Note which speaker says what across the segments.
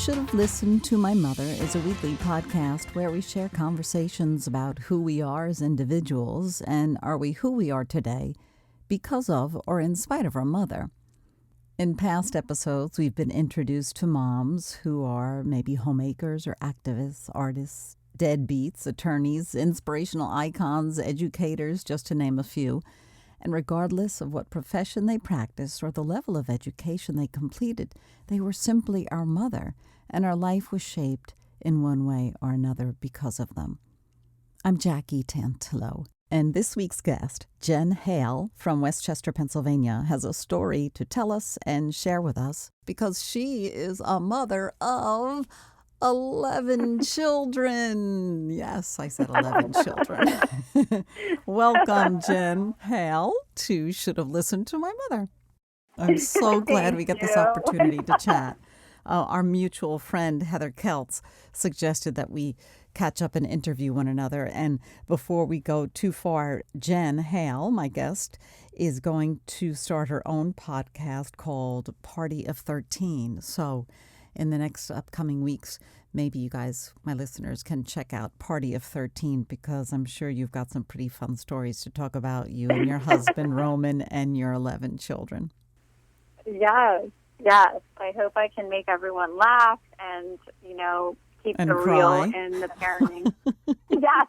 Speaker 1: Should Have Listened to My Mother is a weekly podcast where we share conversations about who we are as individuals and are we who we are today because of or in spite of our mother. In past episodes, we've been introduced to moms who are maybe homemakers or activists, artists, deadbeats, attorneys, inspirational icons, educators, just to name a few. And regardless of what profession they practiced or the level of education they completed, they were simply our mother, and our life was shaped in one way or another because of them. I'm Jackie Tantillo, and this week's guest, Jen Hale from Westchester, Pennsylvania, has a story to tell us and share with us because she is a mother of 11 children. Yes, I said 11 children. Welcome, Jen Hale, to Should Have Listened to My Mother. I'm so glad we get this opportunity to chat. Our mutual friend, Heather Keltz, suggested that we catch up and interview one another. And before we go too far, Jen Hale, my guest, is going to start her own podcast called Party of 13. So in the next upcoming weeks, maybe you guys, my listeners, can check out Party of 13 because I'm sure you've got some pretty fun stories to talk about, you and your husband, Roman, and your 11 children.
Speaker 2: Yes. I hope I can make everyone laugh and, keep
Speaker 1: and
Speaker 2: the
Speaker 1: cry.
Speaker 2: real in the parenting. Yes,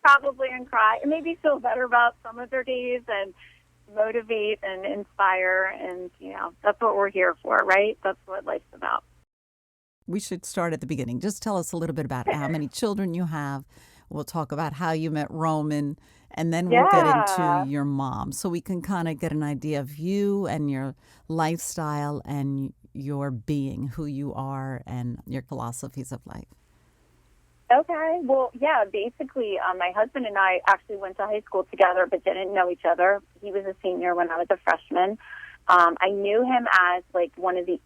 Speaker 2: probably, and cry. And maybe feel better about some of their days and motivate and inspire. And, that's what we're here for, right? That's what life's about.
Speaker 1: We should start at the beginning. Just tell us a little bit about how many children you have. We'll talk about how you met Roman, and then we'll get into your mom so we can kind of get an idea of you and your lifestyle and your being, who you are, and your philosophies of life.
Speaker 2: Okay. Well, basically, my husband and I actually went to high school together but didn't know each other. He was a senior when I was a freshman. I knew him as one of the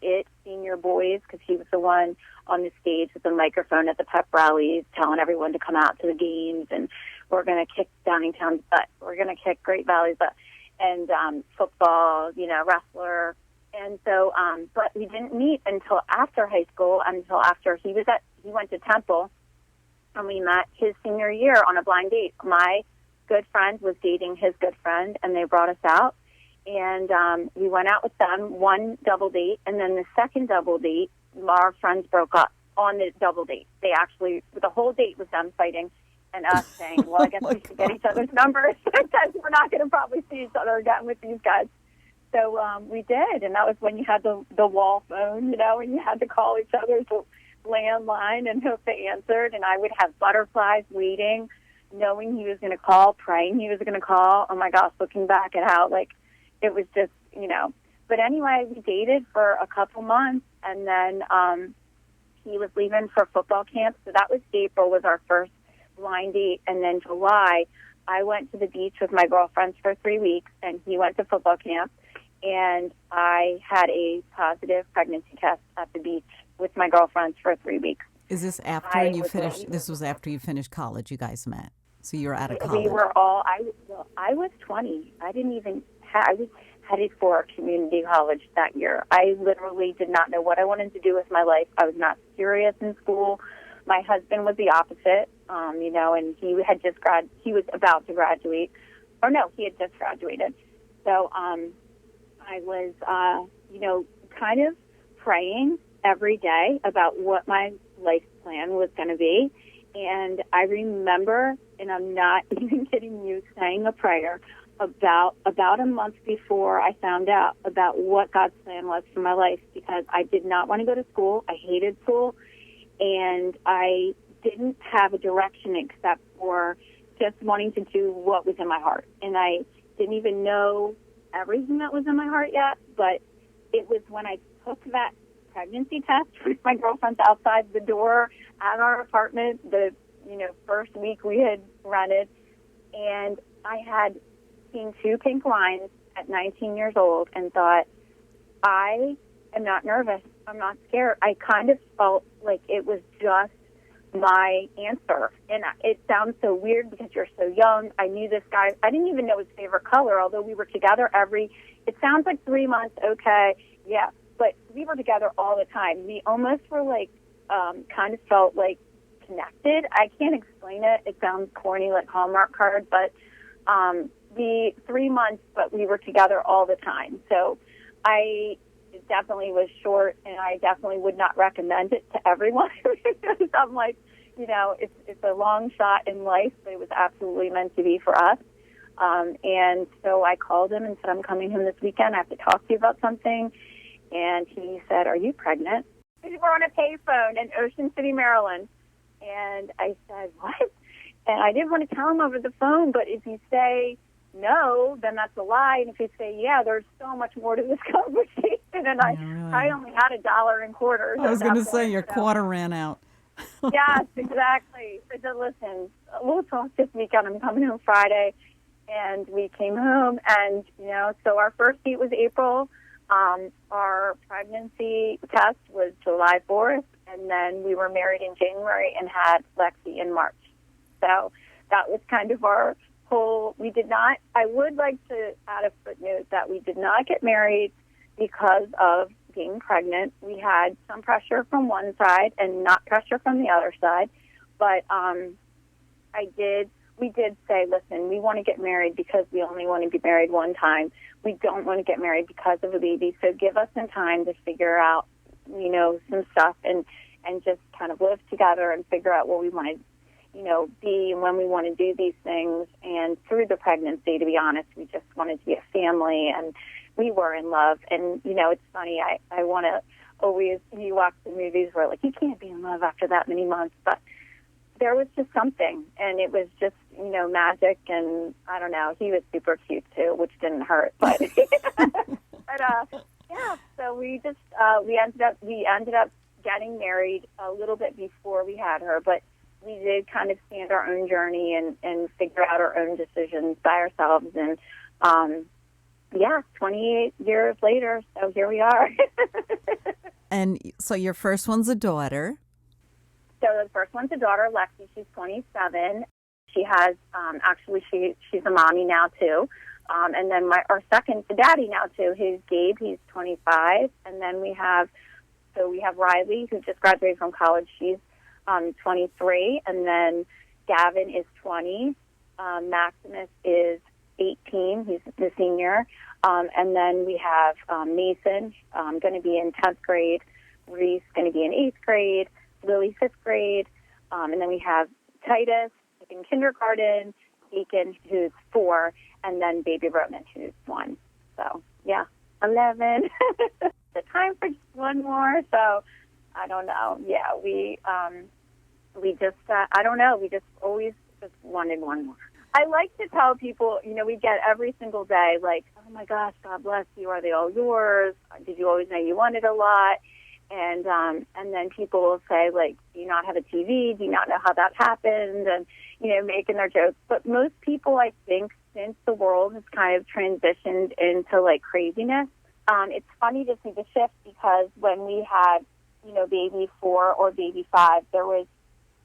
Speaker 2: senior boys because he was the one on the stage with the microphone at the pep rallies telling everyone to come out to the games and we're going to kick Downingtown's butt. We're going to kick Great Valley's butt. And football, wrestler. And so, but we didn't meet until after high school, until after he went to Temple, and we met his senior year on a blind date. My good friend was dating his good friend, and they brought us out. And we went out with them, one double date, and then the second double date, our friends broke up on the double date. They actually, the whole date was them fighting and us saying, well, I guess we should get each other's numbers because we're not going to probably see each other again with these guys. So we did, and that was when you had the wall phone, and you had to call each other's landline and hope they answered. And I would have butterflies waiting, knowing he was going to call, praying he was going to call. Oh, my gosh, looking back at how, it was just, But anyway, we dated for a couple months, and then he was leaving for football camp. So that was April was our first blind date. And then July, I went to the beach with my girlfriends for 3 weeks, and he went to football camp. And I had a positive pregnancy test at the beach with my girlfriends for 3 weeks.
Speaker 1: Is this after you finished? This was after you finished college. You guys met, so you were out of college.
Speaker 2: We were all. I was 20. I didn't even. I was headed for community college that year. I literally did not know what I wanted to do with my life. I was not serious in school. My husband was the opposite, and he had he was about to graduate, or no, he had just graduated. So I was, kind of praying every day about what my life plan was going to be. And I remember, and I'm not even kidding you, saying a prayer about a month before I found out about what God's plan was for my life, because I did not want to go to school. I hated school, and I didn't have a direction except for just wanting to do what was in my heart. And I didn't even know everything that was in my heart yet, but it was when I took that pregnancy test with my girlfriends outside the door at our apartment the first week we had rented, and I had seen 2 pink lines at 19 years old and thought, I am not nervous. I'm not scared. I kind of felt like it was just my answer. And it sounds so weird because you're so young. I knew this guy. I didn't even know his favorite color, although we were together it sounds like 3 months. Okay, yeah. but we were together all the time. We almost were like, kind of felt like connected. I can't explain it. It sounds corny, like Hallmark card, but the 3 months, but we were together all the time. So I definitely was short, and I definitely would not recommend it to everyone. Because I'm like, it's a long shot in life, but it was absolutely meant to be for us. And so I called him and said, I'm coming home this weekend. I have to talk to you about something. And he said, are you pregnant? We were on a payphone in Ocean City, Maryland. And I said, what? And I didn't want to tell him over the phone, but if you say no, then that's a lie. And if you say, yeah, there's so much more to this conversation. And I only had $1.25.
Speaker 1: I was going to say your quarter ran out.
Speaker 2: Yes, exactly. I said, listen, we'll talk this weekend. I'm coming home Friday. And we came home, and, so our first date was April. Our pregnancy test was July 4th, and then we were married in January and had Lexi in March. So that was kind of our whole, I would like to add a footnote that we did not get married because of being pregnant. We had some pressure from one side and not pressure from the other side, but we did say, listen, we want to get married because we only want to be married one time. We don't want to get married because of a baby. So give us some time to figure out, some stuff and just kind of live together and figure out what we want to, be and when we want to do these things. And through the pregnancy, to be honest, we just wanted to be a family, and we were in love. And, it's funny, I want to always, you watch the movies where, like, you can't be in love after that many months, but there was just something, and it was just, magic, and I don't know, he was super cute too, which didn't hurt, but, yeah, so we just, we ended up getting married a little bit before we had her, but we did kind of stand our own journey and figure out our own decisions by ourselves, and, 28 years later, so here we are.
Speaker 1: And so your first one's a daughter.
Speaker 2: So the first one's a daughter, Lexi. She's 27. She has, she's a mommy now, too. And then our second's a daddy now, too. He's Gabe. He's 25. And then we have Riley, who just graduated from college. She's 23. And then Gavin is 20. Maximus is 18. He's the senior. And then we have Mason, going to be in 10th grade. Reese, going to be in 8th grade. Lily, 5th grade, and then we have Titus in kindergarten, Deacon, who's 4, and then baby Roman, who's 1. So, 11. The time for just one more, so I don't know. Yeah, we just, I don't know, we just always just wanted one more. I like to tell people, we get every single day, like, oh my gosh, God bless you, are they all yours? Did you always know you wanted a lot? And then people will say, like, do you not have a TV? Do you not know how that happened? And, making their jokes. But most people, I think, since the world has kind of transitioned into, like, craziness, it's funny to see the shift because when we had, baby 4 or baby 5, there was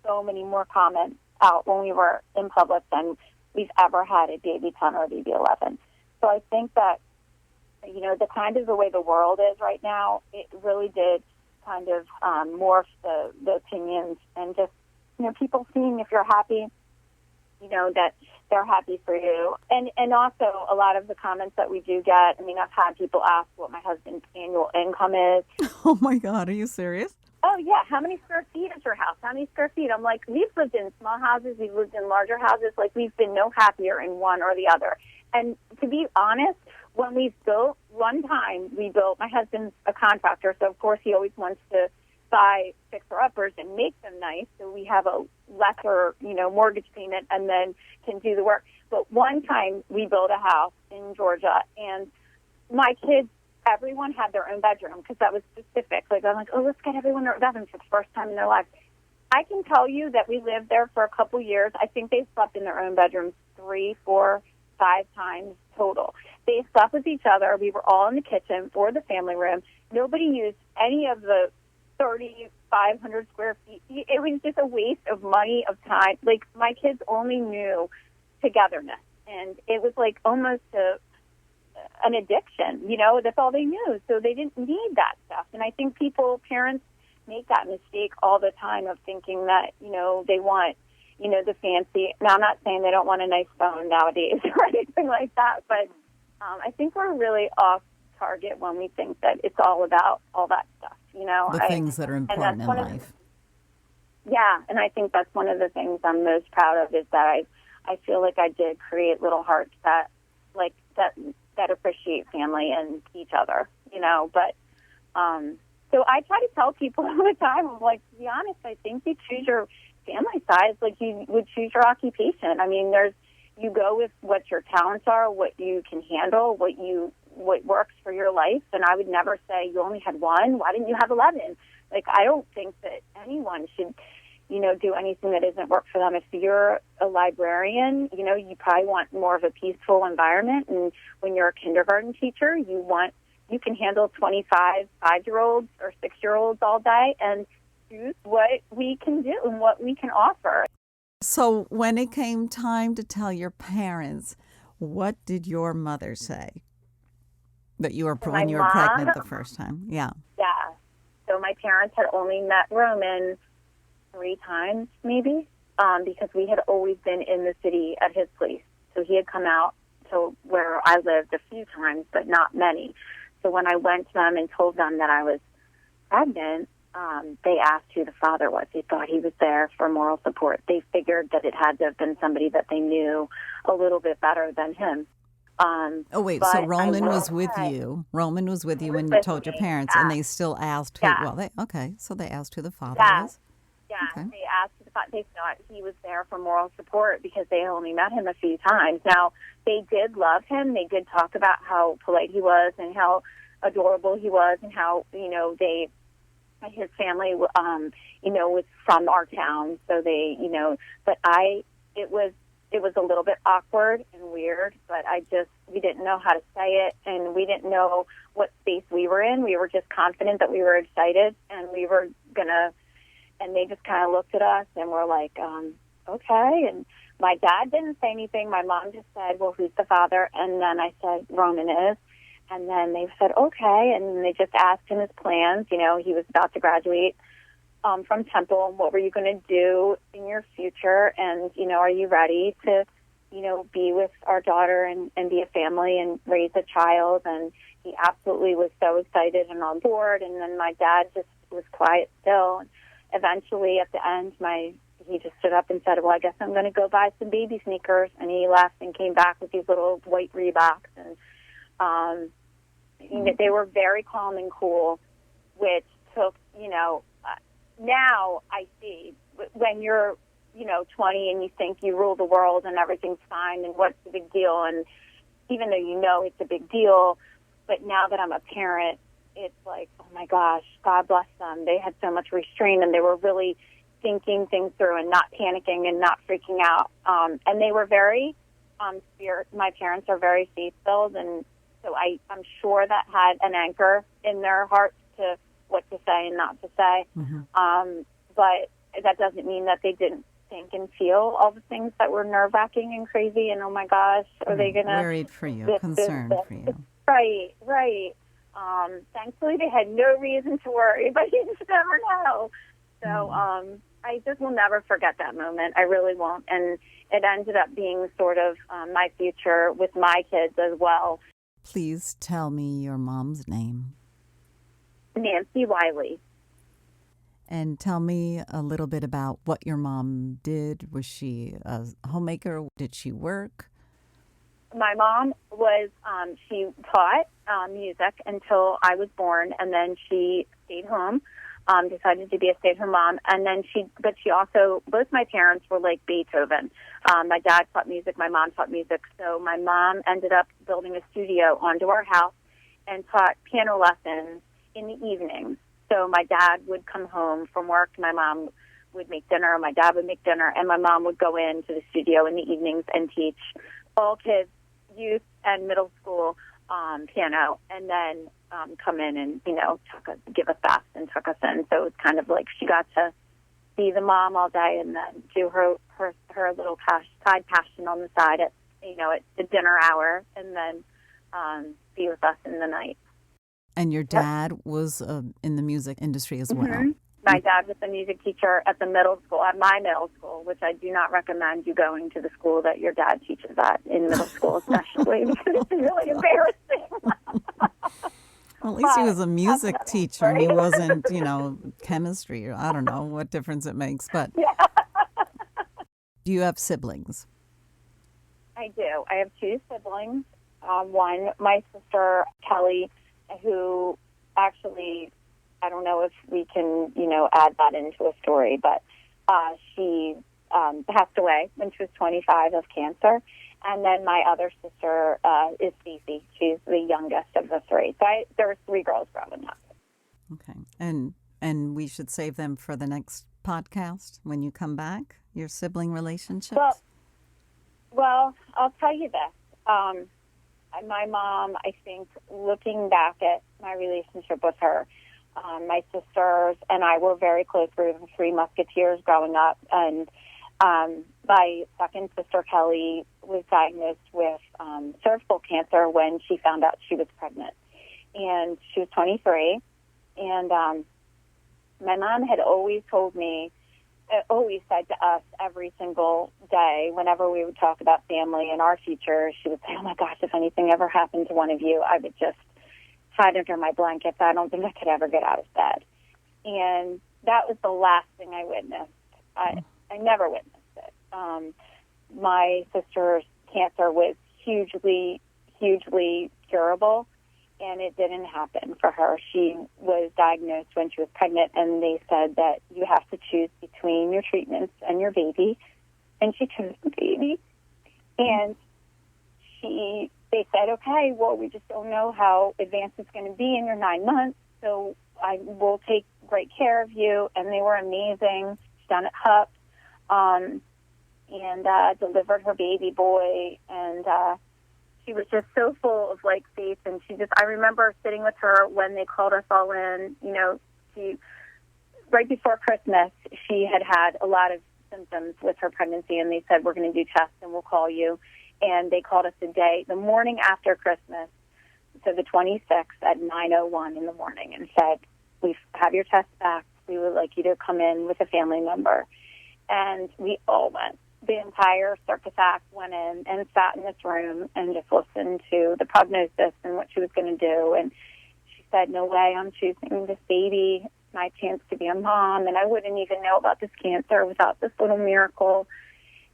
Speaker 2: so many more comments out when we were in public than we've ever had at baby 10 or baby 11. So I think that, the kind of the way the world is right now, it really did kind of morph the opinions and just, people seeing if you're happy, that they're happy for you. And also a lot of the comments that we do get, I've had people ask what my husband's annual income is.
Speaker 1: Oh, my God. Are you serious?
Speaker 2: Oh, yeah. How many square feet is your house? How many square feet? I'm like, we've lived in small houses. We've lived in larger houses. Like, we've been no happier in one or the other. And to be honest, when we built, one time we built, my husband's a contractor, so of course he always wants to buy fixer-uppers and make them nice, so we have a lesser, mortgage payment and then can do the work. But one time we built a house in Georgia, and my kids, everyone had their own bedroom because that was specific. Like, I'm like, oh, let's get everyone their bedroom for the first time in their lives. I can tell you that we lived there for a couple years. I think they slept in their own bedrooms 3, 4, 5 times total. They slept with each other. We were all in the kitchen or the family room. Nobody used any of the 3,500 square feet. It was just a waste of money, of time. Like, my kids only knew togetherness. And it was like almost an addiction. That's all they knew. So they didn't need that stuff. And I think parents make that mistake all the time of thinking that, they want, the fancy. Now, I'm not saying they don't want a nice phone nowadays or anything like that, but I think we're really off target when we think that it's all about all that stuff,
Speaker 1: The things that are important in life.
Speaker 2: Yeah, and I think that's one of the things I'm most proud of is that I feel like I did create little hearts that appreciate family and each other, But so I try to tell people all the time, I'm like, to be honest, I think you choose your family size like you would choose your occupation. I mean, you go with what your talents are, what you can handle, what works for your life. And I would never say you only had one. Why didn't you have 11? Like, I don't think that anyone should, do anything that doesn't work for them. If you're a librarian, you probably want more of a peaceful environment. And when you're a kindergarten teacher, you can handle 25 5-year-olds or 6-year-olds all day and choose what we can do and what we can offer.
Speaker 1: So when it came time to tell your parents, what did your mother say? That you were when you were pregnant the first time? Yeah.
Speaker 2: Yeah. So my parents had only met Roman 3 times, maybe, because we had always been in the city at his place. So he had come out to where I lived a few times, but not many. So when I went to them and told them that I was pregnant, they asked who the father was. They thought he was there for moral support. They figured that it had to have been somebody that they knew a little bit better than him.
Speaker 1: So Roman was with you. Roman was with you when you told your parents, and they still asked who.
Speaker 2: Yeah.
Speaker 1: Well, so they asked who the father was.
Speaker 2: Yeah,
Speaker 1: okay.
Speaker 2: They asked who the father. They thought he was there for moral support because they only met him a few times. Now, they did love him. They did talk about how polite he was and how adorable he was, and how his family was from our town. So they, but it was a little bit awkward and weird, but we didn't know how to say it, and we didn't know what space we were in. We were just confident that we were excited, and we were and they just kind of looked at us and were like, okay. And my dad didn't say anything. My mom just said, well, who's the father? And then I said, Roman is. And then they said, okay. And they just asked him his plans. He was about to graduate from Temple, and what were you going to do in your future? And, are you ready to, be with our daughter and be a family and raise a child? And he absolutely was so excited and on board. And then my dad just was quiet still. And eventually at the end, he just stood up and said, well, I guess I'm going to go buy some baby sneakers. And he left and came back with these little white Reeboks. And they were very calm and cool, which took, now I see when you're, 20 and you think you rule the world and everything's fine and what's the big deal. And even though it's a big deal, but now that I'm a parent, it's like, oh my gosh, God bless them. They had so much restraint, and they were really thinking things through and not panicking and not freaking out. And they were very my parents are very faith-filled, and so I'm sure that had an anchor in their hearts to what to say and not to say. Mm-hmm. But that doesn't mean that they didn't think and feel all the things that were nerve-wracking and crazy, and oh my gosh, are they going to...
Speaker 1: Worried for you, concerned for you.
Speaker 2: Right. Thankfully, they had no reason to worry, but you just never know. So I just will never forget that moment. I really won't. And it ended up being sort of my future with my kids as well.
Speaker 1: Please tell me your mom's name.
Speaker 2: Nancy Wiley.
Speaker 1: And tell me a little bit about what your mom did. Was she a homemaker? Did she work?
Speaker 2: My mom was, she taught music until I was born, and then she stayed home, decided to be a stay-at-home mom. And then she also, both my parents were like Beethoven. My dad taught music, my mom taught music. So my mom ended up building a studio onto our house and taught piano lessons in the evenings. So my dad would come home from work, my mom would make dinner, my dad would make dinner, and my mom would go into the studio in the evenings and teach all kids, youth and middle school piano, and then come in and, give us baths and tuck us in. So it was kind of like she got to be the mom all day and then do her little side passion on the side at the dinner hour. And then be with us in the night.
Speaker 1: And your dad was in the music industry as well?
Speaker 2: Mm-hmm. My dad was a music teacher at my middle school, which I do not recommend you going to the school that your dad teaches at in middle school, especially, because it's really embarrassing.
Speaker 1: Well, at least he was a music teacher and he wasn't, chemistry, or I don't know what difference it makes. But do you have siblings?
Speaker 2: I do. I have two siblings. One, my sister, Kelly, who actually, I don't know if we can, add that into a story, but she passed away when she was 25 of cancer. And then my other sister is Cece. She's the youngest of the three. So there were three girls growing up.
Speaker 1: Okay. And we should save them for the next podcast when you come back, your sibling relationships?
Speaker 2: Well, I'll tell you this. My mom, I think, looking back at my relationship with her, my sisters and I were very close. We were the three musketeers growing up. And my second sister, Kelly, was diagnosed with cervical cancer when she found out she was pregnant. And she was 23. And my mom had always told me, always said to us every single day, whenever we would talk about family and our future, she would say, oh, my gosh, if anything ever happened to one of you, I would just hide under my blankets. I don't think I could ever get out of bed. And that was the last thing I witnessed. I never witnessed it. My sister's cancer was hugely, hugely curable, and it didn't happen for her. She was diagnosed when she was pregnant, and they said that you have to choose between your treatments and your baby, and she chose the baby. And they said, okay, well, we just don't know how advanced it's going to be in your 9 months, so I will take great care of you. And they were amazing. She's down at HUP, and delivered her baby boy, and she was just so full of faith. And I remember sitting with her when they called us all in. Right before Christmas, she had a lot of symptoms with her pregnancy, and they said, we're going to do tests and we'll call you. And they called us the morning after Christmas, so the 26th at 9:01 in the morning, and said, we have your test back. We would like you to come in with a family member. And we all went. The entire circus act went in and sat in this room and just listened to the prognosis and what she was going to do. And she said, no way, I'm choosing this baby. It's my chance to be a mom, and I wouldn't even know about this cancer without this little miracle.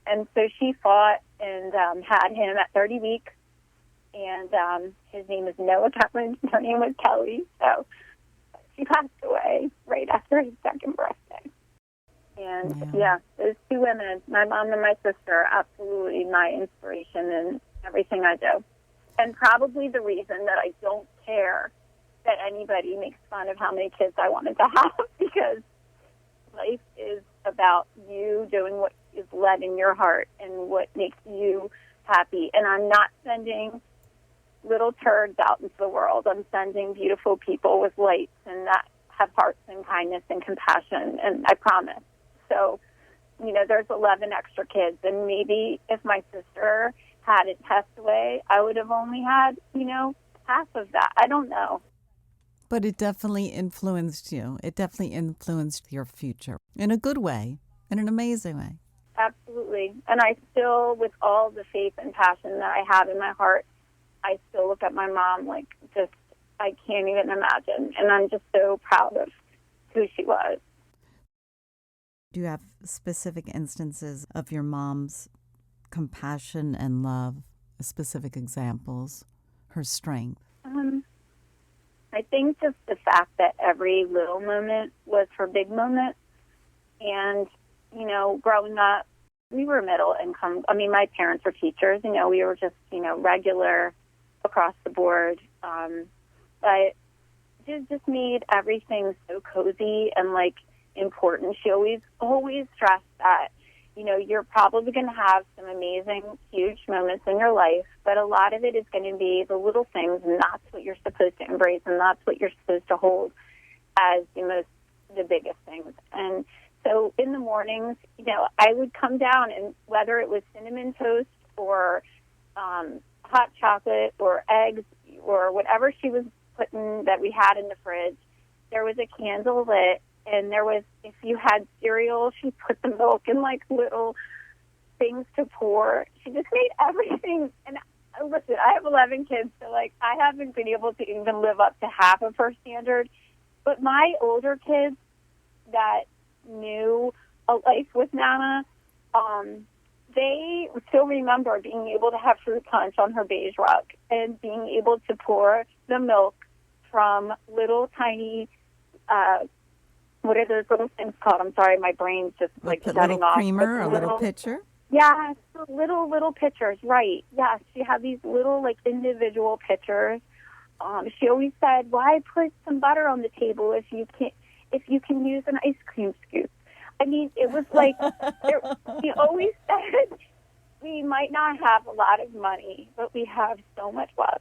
Speaker 2: And so she fought and had him at 30 weeks. And his name is Noah Cameron. Her name was Kelly. So she passed away right after his second birthday. And, those two women, my mom and my sister, are absolutely my inspiration in everything I do. And probably the reason that I don't care that anybody makes fun of how many kids I wanted to have, because life is about you doing what is led in your heart and what makes you happy. And I'm not sending little turds out into the world. I'm sending beautiful people with lights and that have hearts and kindness and compassion, and I promise. So, there's 11 extra kids, and maybe if my sister hadn't passed away, I would have only had, half of that. I don't know.
Speaker 1: But it definitely influenced you. It definitely influenced your future in a good way, in an amazing way.
Speaker 2: Absolutely. And I still, with all the faith and passion that I have in my heart, I still look at my mom I can't even imagine. And I'm just so proud of who she was.
Speaker 1: Do you have specific instances of your mom's compassion and love, specific examples, her strength?
Speaker 2: I think just the fact that every little moment was her big moment. And, growing up, we were middle income. I mean, my parents were teachers. We were just, regular across the board. But it just made everything so cozy and, important. She always stressed that, you're probably going to have some amazing, huge moments in your life, but a lot of it is going to be the little things, and that's what you're supposed to embrace, and that's what you're supposed to hold as the biggest things. And so in the mornings, I would come down, and whether it was cinnamon toast or hot chocolate or eggs or whatever she was putting that we had in the fridge, there was a candle lit, and there was, if you had cereal, she put the milk in like little things to pour. She just made everything. And listen, I have 11 kids, so like I haven't been able to even live up to half of her standard. But my older kids that knew a life with Nana, they still remember being able to have fruit punch on her beige rug and being able to pour the milk from little tiny, what are those little things called? I'm sorry, my brain's just like shutting
Speaker 1: little
Speaker 2: off.
Speaker 1: Creamer, a little pitcher?
Speaker 2: Yeah, little pitchers, right. Yes, she had these little like individual pitchers. She always said, why put some butter on the table if you can use an ice cream scoop? I mean, it was like, she always said, we might not have a lot of money, but we have so much love.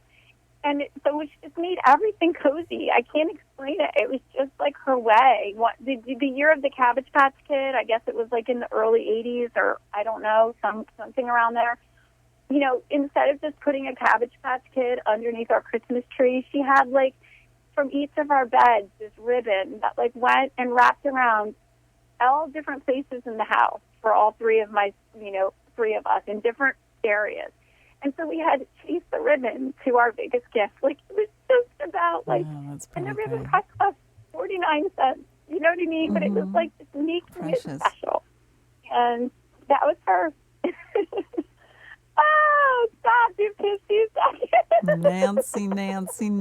Speaker 2: And so it just made everything cozy. I can't explain it. It was just like her way. The year of the Cabbage Patch Kid, I guess it was like in the early 80s or I don't know, something around there. You know, instead of just putting a Cabbage Patch Kid underneath our Christmas tree, she had like from each of our beds this ribbon that like went and wrapped around all different places in the house for all three of us in different areas. And so we had to chase the ribbon to our biggest gift. Like, it was just about, like, and the ribbon cost us 49 cents. You know what I mean? Mm-hmm. But it was, like, just making it special. And that was her. Oh, stop, you pissy.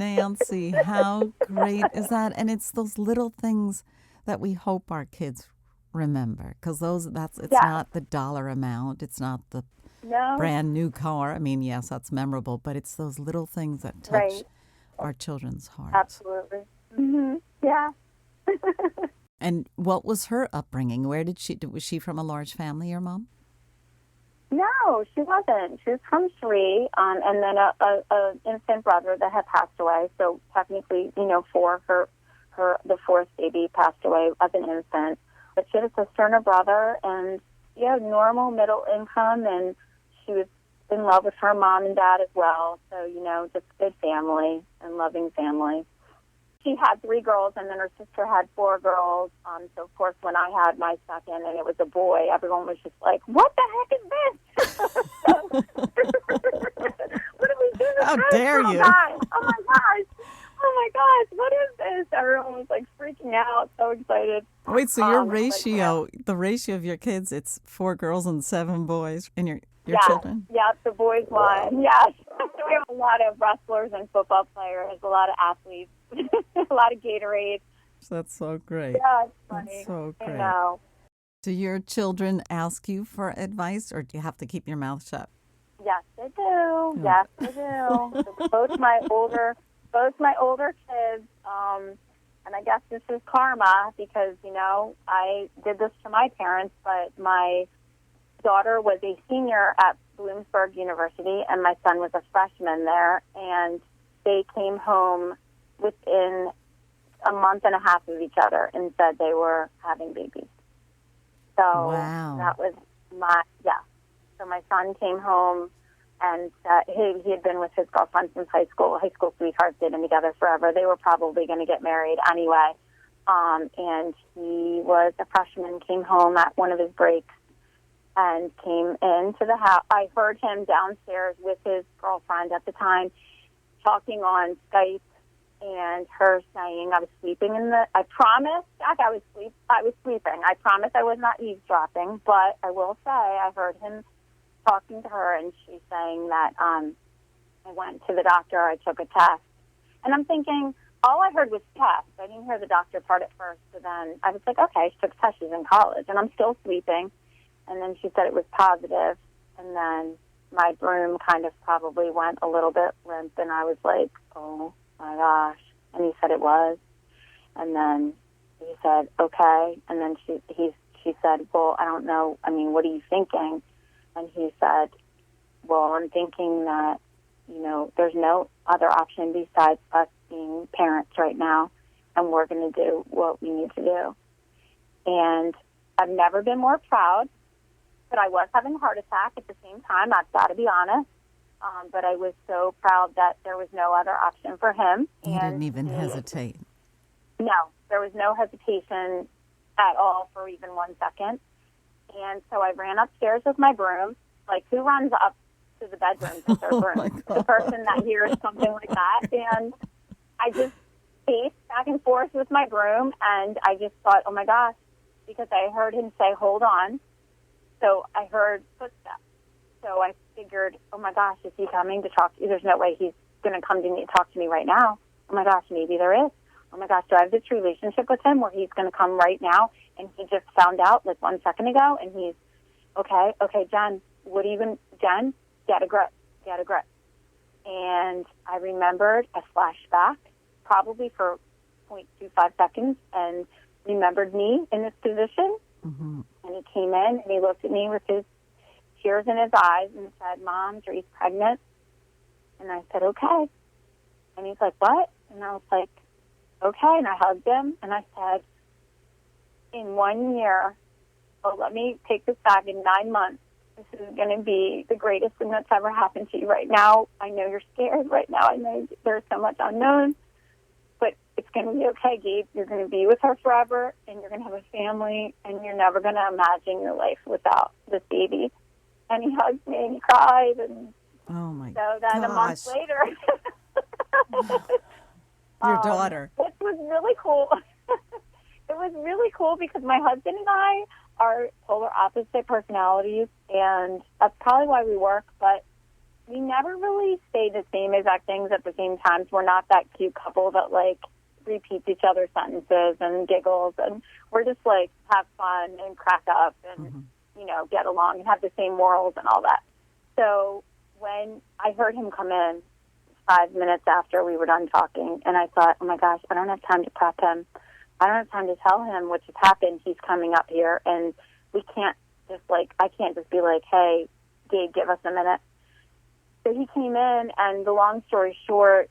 Speaker 1: Nancy. How great is that? And it's those little things that we hope our kids remember. Because it's not the dollar amount. It's not the brand new car. I mean, yes, that's memorable, but it's those little things that touch our children's hearts.
Speaker 2: Absolutely. Mm-hmm. Yeah.
Speaker 1: And what was her upbringing? Was she from a large family, your mom?
Speaker 2: No, she wasn't. She was from Sri, and then an infant brother that had passed away. So technically, the fourth baby passed away as an infant. But she had a sister and a brother, and normal middle income, and she was in love with her mom and dad as well. So, just good family and loving family. She had 3 girls, and then her sister had 4 girls. So, of course, when I had my second and it was a boy, everyone was just like, what the heck is this? What do we do this?
Speaker 1: How dare you?
Speaker 2: Oh, my gosh, what is this? Everyone was, like, freaking out, so excited.
Speaker 1: Wait, so your ratio, the ratio of your kids, it's 4 girls and 7 boys in your children?
Speaker 2: Yeah, the boys won. Yes. We have a lot of wrestlers and football players, a lot of athletes, a lot of Gatorade.
Speaker 1: That's so great.
Speaker 2: Yeah, it's funny.
Speaker 1: That's so great.
Speaker 2: I know.
Speaker 1: Do your children ask you for advice, or do you have to keep your mouth shut?
Speaker 2: Yes, they do. Yes, they do. So both my older kids, and I guess this is karma because, I did this to my parents, but my daughter was a senior at Bloomsburg University, and my son was a freshman there, and they came home within a month and a half of each other and said they were having babies. So that was So my son came home, and he had been with his girlfriend since high school sweethearts, they'd been together forever. They were probably going to get married anyway. And he was a freshman, came home at one of his breaks, and came into the house. I heard him downstairs with his girlfriend at the time talking on Skype, and her saying, I promised, Jack, I was sleeping. I promised I was not eavesdropping, but I will say I heard him talking to her, and she's saying that I went to the doctor, I took a test. And I'm thinking, all I heard was test. I didn't hear the doctor part at first. So then I was like, okay, she took a test, she's in college, and I'm still sleeping. And then she said it was positive, and then my broom kind of probably went a little bit limp, and I was like, oh, my gosh. And he said it was. And then he said, okay. And then she said, well, I don't know. I mean, what are you thinking? And he said, well, I'm thinking that, there's no other option besides us being parents right now, and we're going to do what we need to do. And I've never been more proud. But I was having a heart attack at the same time. I've got to be honest. But I was so proud that there was no other option for him.
Speaker 1: You didn't even hesitate.
Speaker 2: No, there was no hesitation at all for even 1 second. And so I ran upstairs with my broom. Like, who runs up to the bedroom with their broom? The person that hears something like that. And I just paced back and forth with my broom, and I just thought, oh, my gosh, because I heard him say, hold on. So I heard footsteps. So I figured, oh, my gosh, is he coming to talk to you? There's no way he's going to come to me, talk to me right now. Oh, my gosh, maybe there is. Oh, my gosh, do I have this relationship with him where he's going to come right now? And he just found out like 1 second ago, and he's, okay, Jen, what are you going to, Jen, get a grip. And I remembered a flashback, probably for 0.25 seconds, and remembered me in this position.
Speaker 1: Mm-hmm.
Speaker 2: And he came in, and he looked at me with his tears in his eyes and said, Mom, Dree's pregnant. And I said, okay. And he's like, what? And I was like, okay. And I hugged him, and I said, in 1 year, let me take this back, in 9 months, this is going to be the greatest thing that's ever happened to you right now. I know you're scared right now. I know there's so much unknown, but it's going to be okay, Gabe. You're going to be with her forever, and you're going to have a family, and you're never going to imagine your life without this baby. And he hugged me, and he cried, and
Speaker 1: oh my
Speaker 2: so then
Speaker 1: gosh.
Speaker 2: a month later,
Speaker 1: your daughter.
Speaker 2: Which was really cool. It was really cool because my husband and I are polar opposite personalities, and that's probably why we work, but we never really say the same exact things at the same times. We're not that cute couple that, like, repeats each other's sentences and giggles, and we're just, like, have fun and crack up and, you know, get along and have the same morals and all that. So when I heard him come in 5 minutes after we were done talking, and I thought, oh, my gosh, I don't have time to prep him. I don't have time to tell him what just happened. He's coming up here, and we can't just, like, I can't just be like, hey, Gabe, give us a minute. So he came in, and the long story short,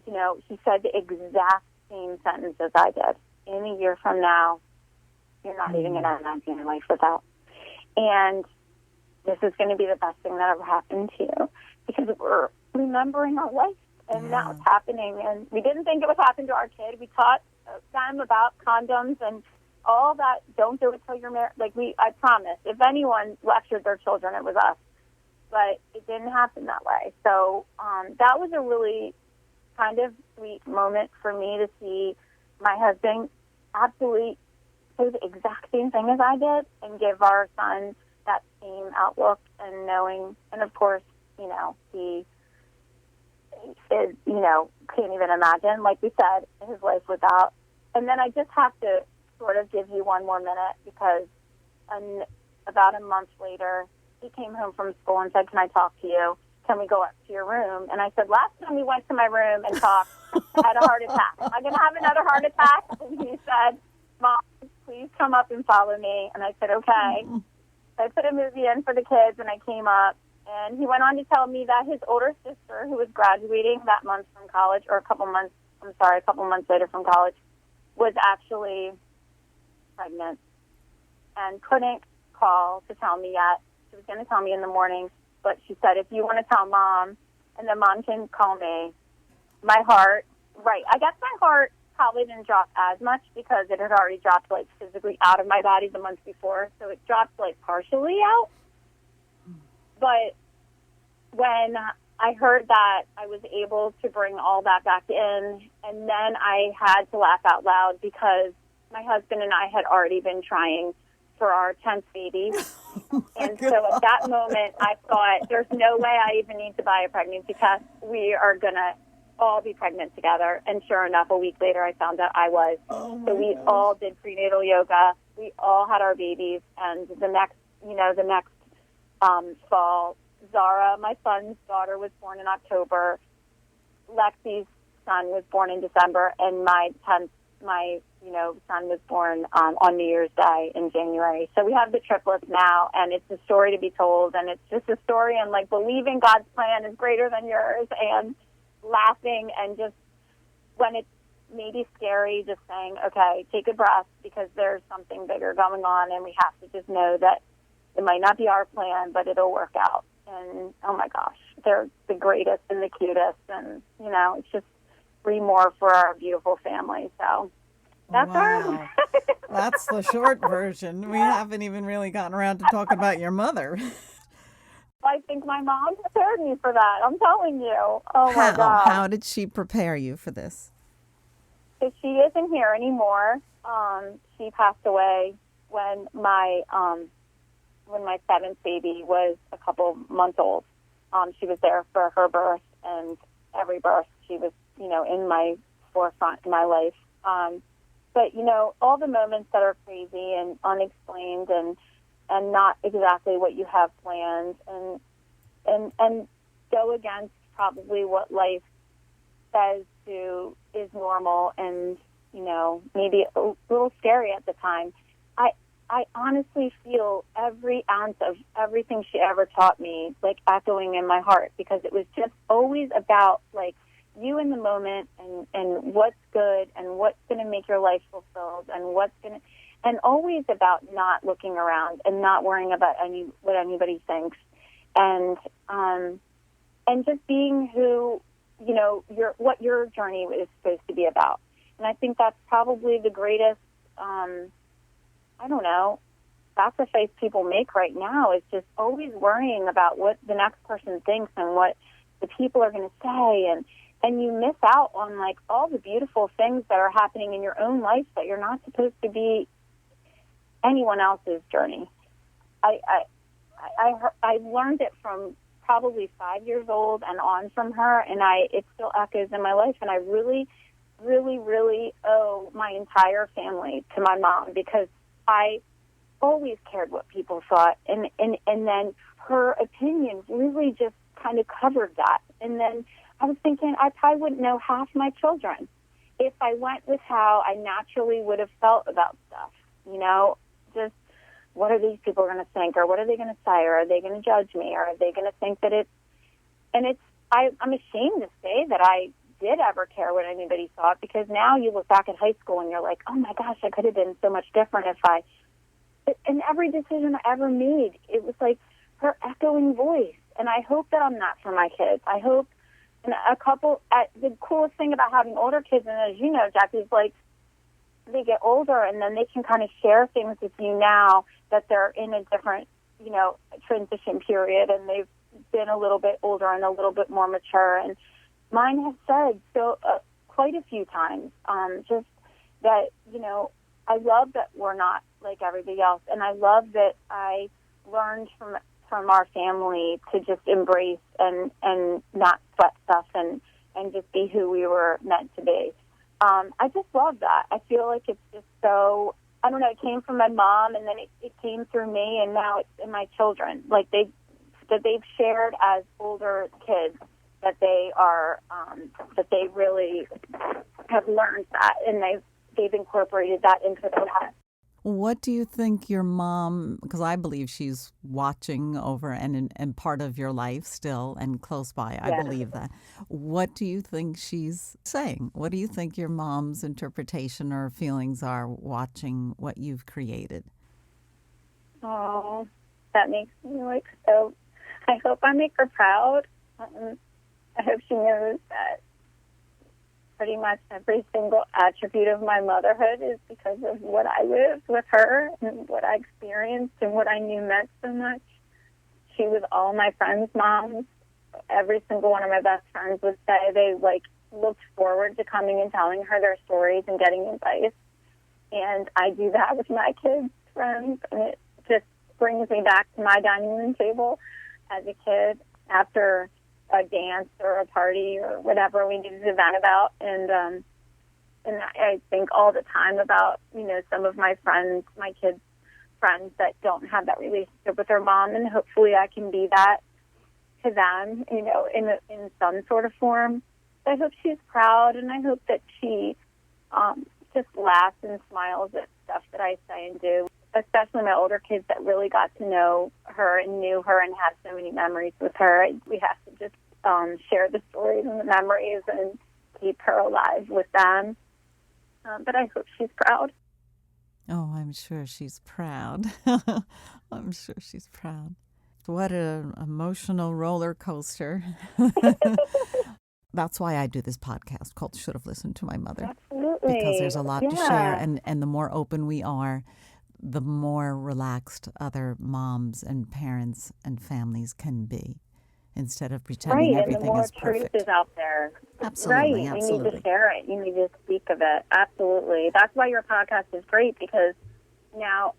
Speaker 2: you know, he said the exact same sentence as I did. In a year from now, you're not even going to imagine your life without. And this is going to be the best thing that ever happened to you, because we're remembering our life, and now it's happening. And we didn't think it would happen to our kid. We taught them about condoms and all that. Don't do it till you're married. Like, I promise, if anyone lectured their children, it was us. But it didn't happen that way. So that was a really kind of sweet moment for me to see my husband absolutely do the exact same thing as I did and give our son that same outlook and knowing. And, of course, you know, he is, you know, can't even imagine, like we said, his life without. And then I just have to sort of give you one more minute because about a month later, he came home from school and said, can I talk to you? Can we go up to your room? And I said, last time we went to my room and talked, I had a heart attack. Am I going to have another heart attack? And he said, Mom, please come up and follow me. And I said, okay. So I put a movie in for the kids, and I came up. And he went on to tell me that his older sister, who was graduating that month from college, or a couple months later from college, was actually pregnant and couldn't call to tell me yet. She was going to tell me in the morning, but she said, if you want to tell Mom, and then Mom can call me. My heart, I guess my heart probably didn't drop as much because it had already dropped, like, physically out of my body the month before, so it dropped, like, partially out. But when I heard that, I was able to bring all that back in, and then I had to laugh out loud because my husband and I had already been trying for our 10th baby. And so at that moment, I thought, there's no way I even need to buy a pregnancy test. We are going to all be pregnant together. And sure enough, a week later, I found out I was. So we all did prenatal yoga. We all had our babies. And the next fall, Zara, my son's daughter, was born in October. Lexi's son was born in December, and my son was born on New Year's Day in January. So we have the triplets now, and it's a story to be told, and it's just a story, and, like, believing God's plan is greater than yours, and laughing, and just when it's maybe scary, just saying, okay, take a breath, because there's something bigger going on, and we have to just know that it might not be our plan, but it'll work out. And oh my gosh, they're the greatest and the cutest, and it's just 3 more for our beautiful family. So that's
Speaker 1: Wow. That's the short version. We haven't even really gotten around to talking about your mother.
Speaker 2: I think my mom prepared me for that. I'm telling you. Oh my
Speaker 1: How?
Speaker 2: gosh.
Speaker 1: How did she prepare you for this?
Speaker 2: So she isn't here anymore. She passed away when my 7th baby was a couple months old. She was there for her birth, and every birth she was, in my forefront in my life. But all the moments that are crazy and unexplained and not exactly what you have planned, and go against probably what life says is normal, and maybe a little scary at the time. I honestly feel every ounce of everything she ever taught me like echoing in my heart, because it was just always about like you in the moment, and what's good and what's going to make your life fulfilled, and always about not looking around and not worrying about what anybody thinks, and just being who what your journey is supposed to be about. And I think that's probably the greatest sacrifice people make right now, is just always worrying about what the next person thinks and what the people are going to say, and you miss out on like all the beautiful things that are happening in your own life that you're not supposed to be anyone else's journey. I learned it from probably 5 years old and on from her, and it still echoes in my life, and I really, really, really owe my entire family to my mom, because I always cared what people thought, and then her opinion really just kind of covered that. And then I was thinking I probably wouldn't know half my children if I went with how I naturally would have felt about stuff. Just what are these people going to think, or what are they going to say, or are they going to judge me, or are they going to think that I'm ashamed to say that I did ever care what anybody thought, because now you look back at high school and you're like, oh my gosh, I could have been so much different in every decision I ever made, it was like her echoing voice. And I hope that I'm not for my kids. I hope, and the coolest thing about having older kids, and as you know, Jackie, is like they get older and then they can kind of share things with you now that they're in a different, transition period, and they've been a little bit older and a little bit more mature. And mine have said quite a few times, just that, I love that we're not like everybody else, and I love that I learned from our family to just embrace and not sweat stuff and just be who we were meant to be. I just love that. I feel like it's just so, I don't know, it came from my mom, and then it came through me, and now it's in my children. Like they've shared as older kids that they are, that they really have learned that, and they've incorporated that into their lives.
Speaker 1: What do you think your mom, because I believe she's watching over and part of your life still and close by, I believe that. What do you think she's saying? What do you think your mom's interpretation or feelings are watching what you've created?
Speaker 2: Oh, that makes me like so. I hope I make her proud. I hope she knows that pretty much every single attribute of my motherhood is because of what I lived with her and what I experienced and what I knew meant so much. She was all my friends' moms. Every single one of my best friends would say they looked forward to coming and telling her their stories and getting advice. And I do that with my kids' friends, and it just brings me back to my dining room table as a kid after a dance or a party or whatever we needed to vent about, and I think all the time about some of my friends, my kids' friends that don't have that relationship with their mom, and hopefully I can be that to them, in some sort of form. So I hope she's proud, and I hope that she just laughs and smiles at stuff that I say and do. Especially my older kids that really got to know her and knew her and have so many memories with her. We have to just share the stories and the memories and keep her alive with them. But I hope she's proud.
Speaker 1: Oh, I'm sure she's proud. I'm sure she's proud. What an emotional roller coaster. That's why I do this podcast called Should Have Listened to My Mother.
Speaker 2: Absolutely.
Speaker 1: Because there's a lot to
Speaker 2: Yeah.
Speaker 1: share. And the more open we are, the more relaxed other moms and parents and families can be, instead of pretending
Speaker 2: Right, and the
Speaker 1: everything
Speaker 2: more
Speaker 1: is perfect.
Speaker 2: truth is out there.
Speaker 1: Absolutely,
Speaker 2: right.
Speaker 1: absolutely.
Speaker 2: You need to share it. You need to speak of it. Absolutely. That's why your podcast is great, because now,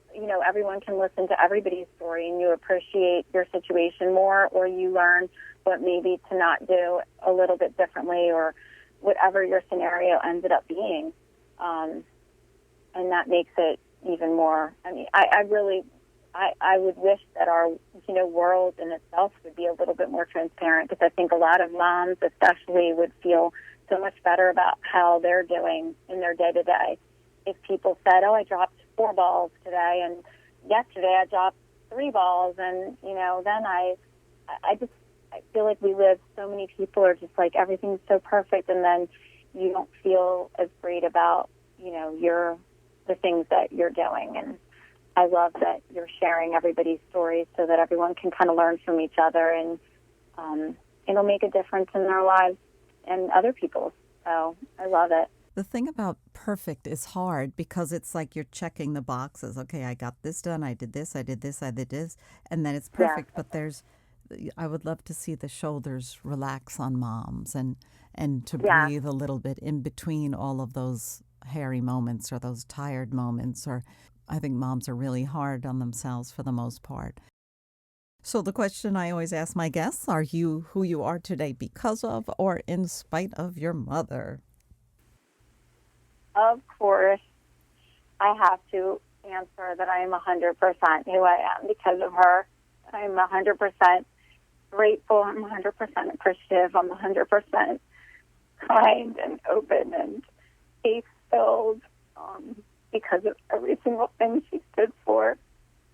Speaker 2: everyone can listen to everybody's story, and you appreciate your situation more, or you learn what maybe to not do a little bit differently, or whatever your scenario ended up being. And that makes it even more, I would wish that our, world in itself would be a little bit more transparent, because I think a lot of moms especially would feel so much better about how they're doing in their day-to-day. If people said, oh, I dropped 4 balls today, and yesterday I dropped 3 balls, and, then I feel like we live, so many people are just like, everything's so perfect, and then you don't feel as great about, the things that you're doing. And I love that you're sharing everybody's stories so that everyone can kind of learn from each other, and it'll make a difference in their lives and other people's. So I love it.
Speaker 1: The thing about perfect is hard, because it's like you're checking the boxes. Okay, I got this done. I did this. I did this. I did this. And then it's perfect.
Speaker 2: Yeah.
Speaker 1: But I would love to see the shoulders relax on moms, and to
Speaker 2: Yeah.
Speaker 1: breathe a little bit in between all of those hairy moments or those tired moments. Or I think moms are really hard on themselves for the most part. So the question I always ask my guests, are you who you are today because of or in spite of your mother?
Speaker 2: Of course, I have to answer that I am 100% who I am because of her. I'm 100% grateful. I'm 100% appreciative. I'm 100% kind and open and faith-filled because of every single thing she stood for,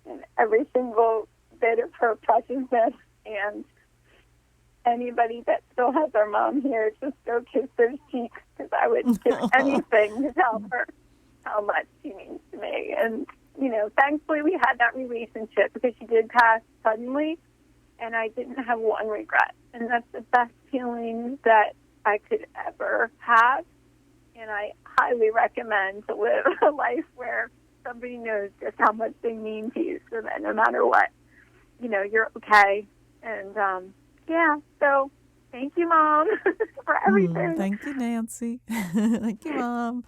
Speaker 2: and every single bit of her preciousness. And anybody that still has their mom here, just go kiss those cheeks, because I would give anything to tell her how much she means to me. And, thankfully we had that relationship, because she did pass suddenly, and I didn't have one regret. And that's the best feeling that I could ever have. And I highly recommend to live a life where somebody knows just how much they mean to you, so that no matter what, you're okay. And, so thank you, Mom, for everything.
Speaker 1: Thank you, Nancy. Thank you, Mom.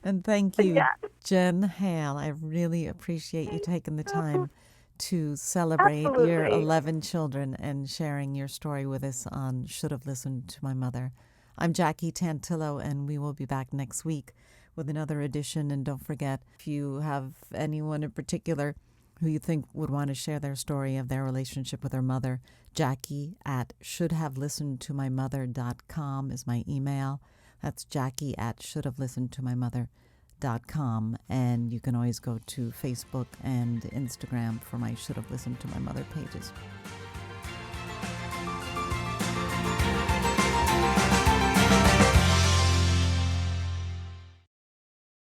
Speaker 1: And thank you, Jen Hale. I really appreciate you taking the time to celebrate your 11 children and sharing your story with us on Should Have Listened to My Mother. I'm Jackie Tantillo, and we will be back next week with another edition. And don't forget, if you have anyone in particular who you think would want to share their story of their relationship with their mother, Jackie at shouldhavelistenedtomymother.com is my email. That's Jackie at shouldhavelistenedtomymother.com. And you can always go to Facebook and Instagram for my Should Have Listened to My Mother pages.